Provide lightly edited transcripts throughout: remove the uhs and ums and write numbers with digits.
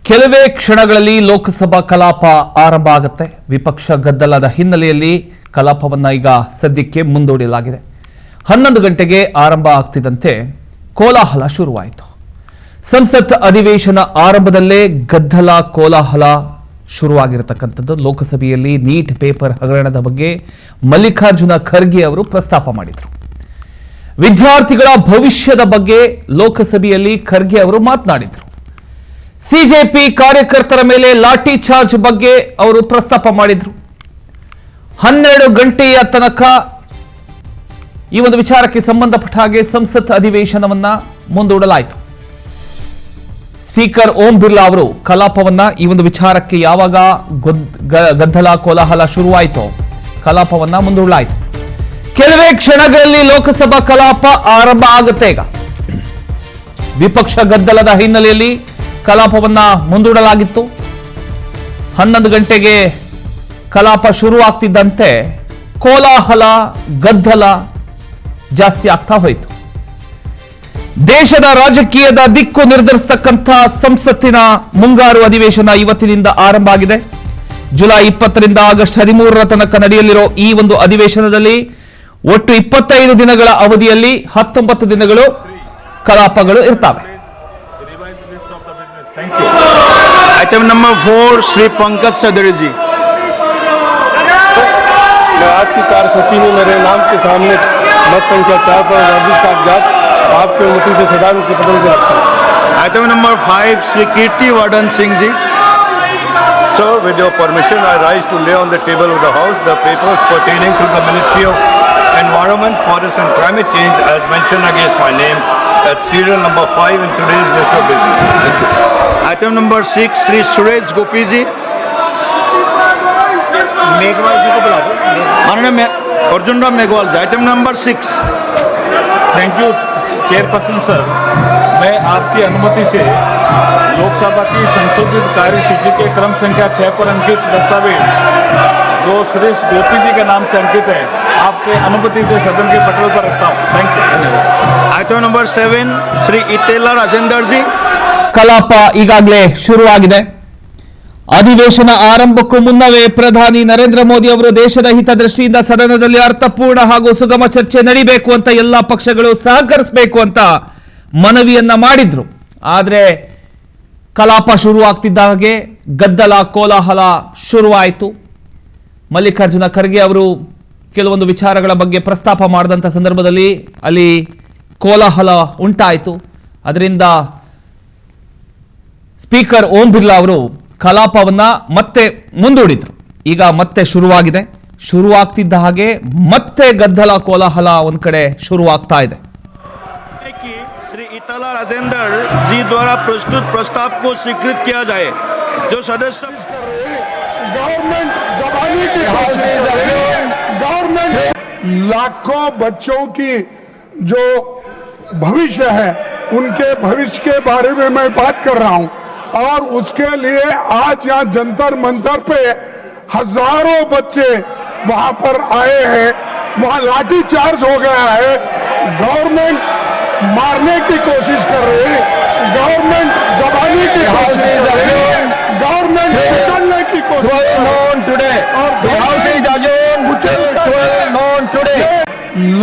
ಕೆಲವೇ ಕ್ಷಣಗಳಲ್ಲಿ ಲೋಕಸಭಾ ಕಲಾಪ ಆರಂಭ ಆಗುತ್ತೆ. ವಿಪಕ್ಷ ಗದ್ದಲದ ಹಿನ್ನೆಲೆಯಲ್ಲಿ ಕಲಾಪವನ್ನು ಈಗ ಸದ್ಯಕ್ಕೆ ಮುಂದೂಡಲಾಗಿದೆ. 11 ಗಂಟೆಗೆ ಆರಂಭ ಆಗ್ತಿದ್ದಂತೆ ಕೋಲಾಹಲ ಶುರುವಾಯಿತು. ಸಂಸತ್ ಅಧಿವೇಶನ ಆರಂಭದಲ್ಲೇ ಗದ್ದಲ ಕೋಲಾಹಲ ಶುರುವಾಗಿರತಕ್ಕಂಥದ್ದು. ಲೋಕಸಭೆಯಲ್ಲಿ ನೀಟ್ ಪೇಪರ್ ಹಗರಣದ ಬಗ್ಗೆ ಮಲ್ಲಿಕಾರ್ಜುನ ಖರ್ಗೆ ಅವರು ಪ್ರಸ್ತಾಪ ಮಾಡಿದರು. ವಿದ್ಯಾರ್ಥಿಗಳ ಭವಿಷ್ಯದ ಬಗ್ಗೆ ಲೋಕಸಭೆಯಲ್ಲಿ ಖರ್ಗೆ ಅವರು ಮಾತನಾಡಿದರು. ಸಿಜೆಪಿ ಕಾರ್ಯಕರ್ತರ ಮೇಲೆ ಲಾಠಿ ಚಾರ್ಜ್ ಬಗ್ಗೆ ಅವರು ಪ್ರಸ್ತಾಪ ಮಾಡಿದರು. 12 ಗಂಟೆಯ ತನಕ ಈ ಒಂದು ವಿಚಾರಕ್ಕೆ ಸಂಬಂಧಪಟ್ಟ ಹಾಗೆ ಸಂಸತ್ ಅಧಿವೇಶನವನ್ನ ಮುಂದೂಡಲಾಯಿತು. ಸ್ಪೀಕರ್ ಓಂ ಬಿರ್ಲಾ ಅವರು ಕಲಾಪವನ್ನ ಈ ಒಂದು ವಿಚಾರಕ್ಕೆ ಯಾವಾಗ ಗದ್ದಲ ಕೋಲಾಹಲ ಶುರುವಾಯಿತೋ ಕಲಾಪವನ್ನ ಮುಂದೂಡಲಾಯಿತು. ಕೆಲವೇ ಕ್ಷಣಗಳಲ್ಲಿ ಲೋಕಸಭಾ ಕಲಾಪ ಆರಂಭ ಆಗುತ್ತೆ. ಈಗ ವಿಪಕ್ಷ ಗದ್ದಲದ ಹಿನ್ನೆಲೆಯಲ್ಲಿ ಕಲಾಪವನ್ನ ಮುಂದೂಡಲಾಗಿತ್ತು. 11 ಗಂಟೆಗೆ ಕಲಾಪ ಶುರುವಾಗ್ತಿದ್ದಂತೆ ಕೋಲಾಹಲ ಗದ್ದಲ ಜಾಸ್ತಿ ಆಗ್ತಾ ಹೋಯಿತು. ದೇಶದ ರಾಜಕೀಯದ ದಿಕ್ಕು ನಿರ್ಧರಿಸತಕ್ಕಂಥ ಸಂಸತ್ತಿನ ಮುಂಗಾರು ಅಧಿವೇಶನ ಇವತ್ತಿನಿಂದ ಆರಂಭ ಆಗಿದೆ. ಜುಲೈ 20ರಿಂದ ಆಗಸ್ಟ್ 13ರ ತನಕ ನಡೆಯಲಿರೋ ಈ ಒಂದು ಅಧಿವೇಶನದಲ್ಲಿ ಒಟ್ಟು 25 ದಿನಗಳ ಅವಧಿಯಲ್ಲಿ 19 ದಿನಗಳು ಕಲಾಪಗಳು ಇರ್ತವೆ. आइटम नंबर 4 श्री पंकज सदरी जी। मैं आज की कार्यसूची में मेरे नाम के सामने मत संख्या 4 पर वर्जित कागजात आपके अनुमति से सदा में बदल के रखता हूँ। Item number 5 Shri Kirti Vardhan Singh ji. Sir, with your permission, I rise to lay on the table of the House the papers pertaining to the Ministry of Environment, Forest and Climate Change as mentioned against my name at serial number 5 in today's list of business. Thank you. Item number 6 Shri Suresh Gopi ji. Meghwal ji को बुला दो। माननीय Arjun Ram Meghwal ji. Item number 6। Thank you chairperson sir. मैं आपकी अनुमति से लोकसभा की संशोधित कार्यसूची के क्रम संख्या 6 पर अंकित दस्तावेज जो श्री गोपी जी के नाम से अंकित है आपके अनुमति से सदन के पटल पर रखता हूँ। Thank you. Item number 7 Shri Etela Rajender ji. ಕಲಾಪ ಈಗಾಗಲೇ ಶುರುವಾಗಿದೆ. ಅಧಿವೇಶನ ಆರಂಭಕ್ಕೂ ಮುನ್ನವೇ ಪ್ರಧಾನಿ ನರೇಂದ್ರ ಮೋದಿ ಅವರು ದೇಶದ ಹಿತದೃಷ್ಟಿಯಿಂದ ಸದನದಲ್ಲಿ ಅರ್ಥಪೂರ್ಣ ಹಾಗೂ ಸುಗಮ ಚರ್ಚೆ ನಡೀಬೇಕು ಅಂತ ಎಲ್ಲಾ ಪಕ್ಷಗಳು ಸಹಕರಿಸಬೇಕು ಅಂತ ಮನವಿಯನ್ನ ಮಾಡಿದ್ರು. ಆದರೆ ಕಲಾಪ ಶುರುವಾಗ್ತಿದ್ದ ಹಾಗೆ ಗದ್ದಲ ಕೋಲಾಹಲ ಶುರುವಾಯಿತು. ಮಲ್ಲಿಕಾರ್ಜುನ ಖರ್ಗೆ ಅವರು ಕೆಲವೊಂದು ವಿಚಾರಗಳ ಬಗ್ಗೆ ಪ್ರಸ್ತಾಪ ಮಾಡಿದಂಥ ಸಂದರ್ಭದಲ್ಲಿ ಅಲ್ಲಿ ಕೋಲಾಹಲ ಉಂಟಾಯಿತು. ಅದರಿಂದ ಸ್ಪೀಕರ್ ಓಂ ಬಿರ್ಲಾ ಅವರು ಕಲಾಪವನ್ನ ಮತ್ತೆ ಮುಂದೂಡಿದ್ರು. ಈಗ ಮತ್ತೆ ಶುರುವಾಗಿದೆ. ಶುರುವಾಗ್ತಿದ್ದ ಹಾಗೆ ಮತ್ತೆ ಗದ್ದಲ ಕೋಲಾಹಲ ಒಂದ್ ಕಡೆ ಶುರುವಾಗ್ತಾ ಇದೆ. श्री इतेला राजेंद्र जी द्वारा प्रस्तुत प्रस्ताव को स्वीकृत किया जाए। जो सदस्य गवर्नमेंट लाखों बच्चों की जो भविष्य है उनके भविष्य के बारे में मैं बात कर रहा हूं और उसके लिए आज यहाँ जंतर मंतर पे हजारों बच्चे वहां पर आए हैं। वहां लाठी चार्ज हो गया है। गवर्नमेंट मारने की कोशिश कर रही है, गवर्नमेंट दबाने की कोशिश कर रही है, गवर्नमेंट निकलने की कोशिश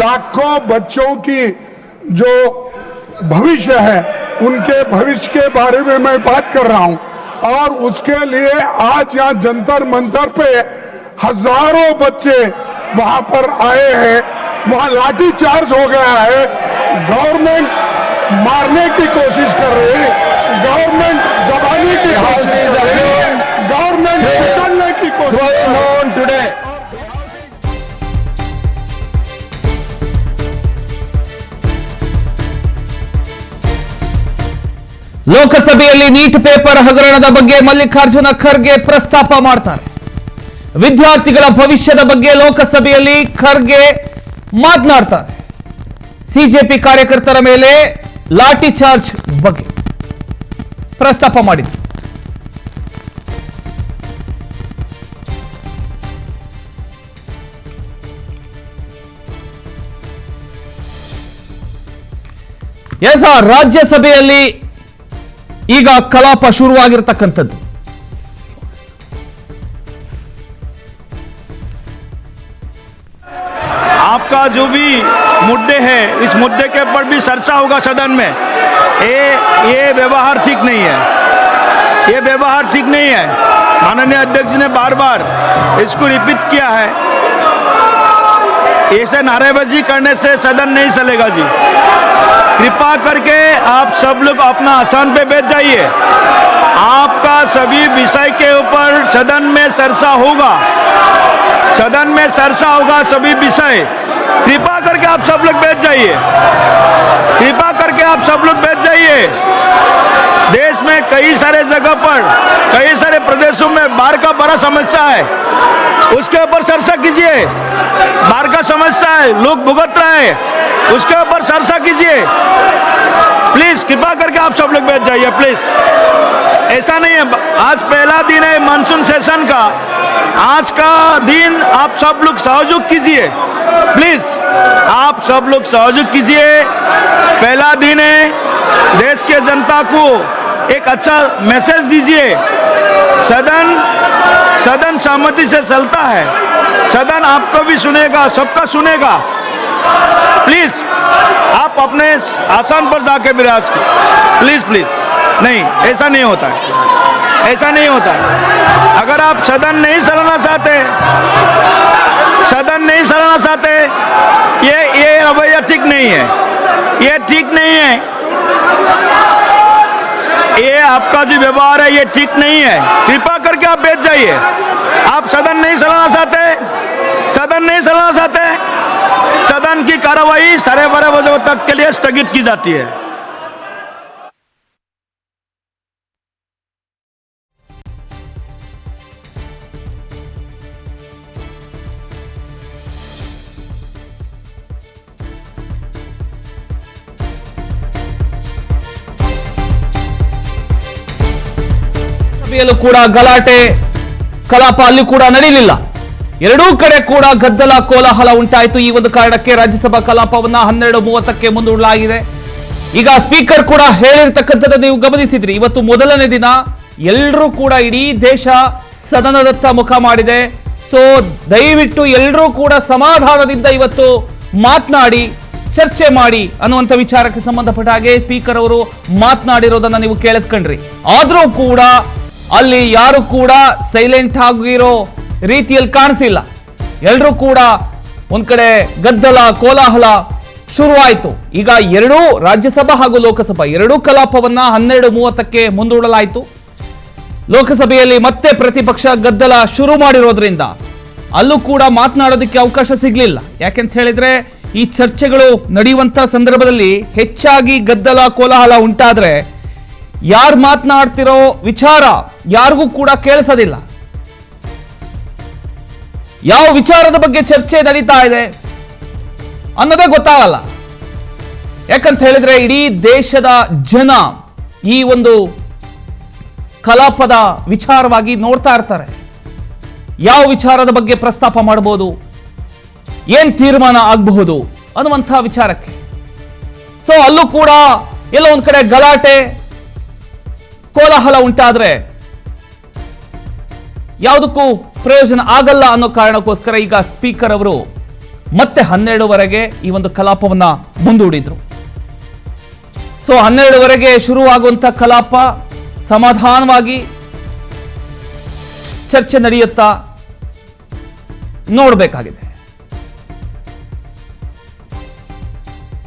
लाखों बच्चों की जो भविष्य है उनके भविष्य के बारे में मैं बात कर रहा हूं और उसके लिए आज यहाँ जंतर मंतर पे हजारों बच्चे वहां पर आए हैं। वहां लाठी चार्ज हो गया है। गवर्नमेंट मारने की कोशिश कर रही है, गवर्नमेंट दबाने की कोशिश कर रही है, गवर्नमेंट निकलने की कोशिश ಲೋಕಸಭೆಯಲ್ಲಿ ನೀಟ್ ಪೇಪರ್ ಹಗರಣದ ಬಗ್ಗೆ ಮಲ್ಲಿಕಾರ್ಜುನ ಖರ್ಗೆ ಪ್ರಸ್ತಾಪ ಮಾಡ್ತಾರೆ. ವಿದ್ಯಾರ್ಥಿಗಳ ಭವಿಷ್ಯದ ಬಗ್ಗೆ ಲೋಕಸಭೆಯಲ್ಲಿ ಖರ್ಗೆ ಮಾತನಾಡ್ತಾರೆ. ಸಿಜೆಪಿ ಕಾರ್ಯಕರ್ತರ ಮೇಲೆ ಲಾಠಿ ಚಾರ್ಜ್ ಬಗ್ಗೆ ಪ್ರಸ್ತಾಪ ಮಾಡಿದ್ರು. ಎಸ್, ರಾಜ್ಯಸಭೆಯಲ್ಲಿ ಈಗ ಕಲಾಪ ಶುರುವಾಗಿರ್ತಕ್ಕಂಥದ್ದು. आपका जो भी मुद्दे है इस मुद्दे के ऊपर भी चर्चा होगा सदन में। ये व्यवहार ठीक नहीं है, ये व्यवहार ठीक नहीं है। माननीय अध्यक्ष ने बार बार इसको रिपीट किया है। ऐसे नारेबाजी करने से सदन नहीं चलेगा जी। कृपा करके आप सब लोग अपना आसन पे बैठ जाइए। आपका सभी विषय के ऊपर सदन में चर्चा होगा, सदन में चर्चा होगा सभी विषय। कृपा करके आप सब लोग बैठ जाइए, कृपा करके आप सब लोग बैठ जाइए। देश में कई सारे जगह पर, कई सारे प्रदेशों में बाढ़ का बड़ा समस्या है, उसके ऊपर चर्चा कीजिए। बाढ़ का समस्या है, लोग भुगत रहे हैं, उसके ऊपर चर्चा कीजिए। प्लीज कृपा करके आप सब लोग बैठ जाइए प्लीज। ऐसा नहीं है, आज पहला दिन है मानसून सेशन का, आज का दिन आप सब लोग सहयोग कीजिए प्लीज, आप सब लोग सहयोग कीजिए। पहला दिन है, देश के जनता को एक अच्छा मैसेज दीजिए। सदन सहमति से चलता है, सदन आपको भी सुनेगा, सबका सुनेगा। प्लीज आप अपने आसन पर जाके विराज कीजिए प्लीज प्लीज। नहीं, ऐसा नहीं होता है, ऐसा नहीं होता है। अगर आप सदन नहीं चलाना चाहते, सदन नहीं चलाना चाहते, ये रवैया ठीक नहीं है, ये ठीक नहीं है। ये आपका जो व्यवहार है ये ठीक नहीं है। कृपा करके आप बैठ जाइए। आप सदन नहीं चलाना चाहते, सदन नहीं चलाना चाहते, सदन की कार्रवाई 12:30 बजे तक के लिए स्थगित की जाती है। ಸಭೆಯಲ್ಲೂ ಕೂಡ ಗಲಾಟೆ, ಕಲಾಪ ಅಲ್ಲಿ ಕೂಡ ನಡೆಯಲಿಲ್ಲ. ಎರಡೂ ಕಡೆ ಕೂಡ ಗದ್ದಲ ಕೋಲಾಹಲ ಉಂಟಾಯಿತು. ಈ ಒಂದು ಕಾರಣಕ್ಕೆ ರಾಜ್ಯಸಭಾ ಕಲಾಪವನ್ನ 12:30ಕ್ಕೆ ಮುಂದೂಡಲಾಗಿದೆ. ಈಗ ಸ್ಪೀಕರ್ ಕೂಡ ಹೇಳಿರ್ತಕ್ಕಂಥದ್ದು ನೀವು ಗಮನಿಸಿದ್ರಿ. ಇವತ್ತು ಮೊದಲನೇ ದಿನ, ಎಲ್ಲರೂ ಕೂಡ ಇಡೀ ದೇಶ ಸದನದತ್ತ ಮುಖ ಮಾಡಿದೆ. ಸೊ ದಯವಿಟ್ಟು ಎಲ್ಲರೂ ಕೂಡ ಸಮಾಧಾನದಿಂದ ಇವತ್ತು ಮಾತನಾಡಿ, ಚರ್ಚೆ ಮಾಡಿ ಅನ್ನುವಂಥ ವಿಚಾರಕ್ಕೆ ಸಂಬಂಧಪಟ್ಟ ಹಾಗೆ ಸ್ಪೀಕರ್ ಅವರು ಮಾತನಾಡಿರೋದನ್ನ ನೀವು ಕೇಳಿಸ್ಕೊಂಡ್ರಿ. ಆದ್ರೂ ಕೂಡ ಅಲ್ಲಿ ಯಾರು ಕೂಡ ಸೈಲೆಂಟ್ ಆಗಿರೋ ರೀತಿಯಲ್ಲಿ ಕಾಣಿಸಿಲ್ಲ. ಎಲ್ಲರೂ ಕೂಡ ಒಂದ್ ಕಡೆ ಗದ್ದಲ ಕೋಲಾಹಲ ಶುರುವಾಯಿತು. ಈಗ ಎರಡೂ ರಾಜ್ಯಸಭಾ ಹಾಗೂ ಲೋಕಸಭಾ ಎರಡೂ ಕಲಾಪವನ್ನ 12:30ಕ್ಕೆ ಮುಂದೂಡಲಾಯಿತು. ಲೋಕಸಭೆಯಲ್ಲಿ ಮತ್ತೆ ಪ್ರತಿಪಕ್ಷ ಗದ್ದಲ ಶುರು ಮಾಡಿರೋದ್ರಿಂದ ಅಲ್ಲೂ ಕೂಡ ಮಾತನಾಡೋದಕ್ಕೆ ಅವಕಾಶ ಸಿಗ್ಲಿಲ್ಲ. ಯಾಕೆಂತ ಹೇಳಿದ್ರೆ ಈ ಚರ್ಚೆಗಳು ನಡೆಯುವಂತ ಸಂದರ್ಭದಲ್ಲಿ ಹೆಚ್ಚಾಗಿ ಗದ್ದಲ ಕೋಲಾಹಲ ಉಂಟಾದ್ರೆ ಯಾರು ಮಾತನಾಡ್ತಿರೋ ವಿಚಾರ ಯಾರಿಗೂ ಕೂಡ ಕೇಳಿಸೋದಿಲ್ಲ. ಯಾವ ವಿಚಾರದ ಬಗ್ಗೆ ಚರ್ಚೆ ನಡೀತಾ ಇದೆ ಅನ್ನೋದೇ ಗೊತ್ತಾಗಲ್ಲ. ಯಾಕಂತ ಹೇಳಿದ್ರೆ ಇಡೀ ದೇಶದ ಜನ ಈ ಒಂದು ಕಲಾಪದ ವಿಚಾರವಾಗಿ ನೋಡ್ತಾ ಇರ್ತಾರೆ. ಯಾವ ವಿಚಾರದ ಬಗ್ಗೆ ಪ್ರಸ್ತಾಪ ಮಾಡಬಹುದು, ಏನ್ ತೀರ್ಮಾನ ಆಗಬಹುದು ಅನ್ನುವಂಥ ವಿಚಾರಕ್ಕೆ. ಸೊ ಅಲ್ಲೂ ಕೂಡ ಎಲ್ಲ ಒಂದ್ ಕಡೆ ಗಲಾಟೆ ಕೋಲಾಹಲ ಉಂಟಾದ್ರೆ ಯಾವುದಕ್ಕೂ ಪ್ರಯೋಜನ ಆಗಲ್ಲ ಅನ್ನೋ ಕಾರಣಕ್ಕೋಸ್ಕರ ಈಗ ಸ್ಪೀಕರ್ ಅವರು ಮತ್ತೆ 12:30ಗೆ ಈ ಒಂದು ಕಲಾಪವನ್ನ ಮುಂದೂಡಿದ್ರು. ಸೊ 12:30ಗೆ ಶುರುವಾಗುವಂತ ಕಲಾಪ ಸಮಾಧಾನವಾಗಿ ಚರ್ಚೆ ನಡೆಯುತ್ತಾ ನೋಡಬೇಕಾಗಿದೆ.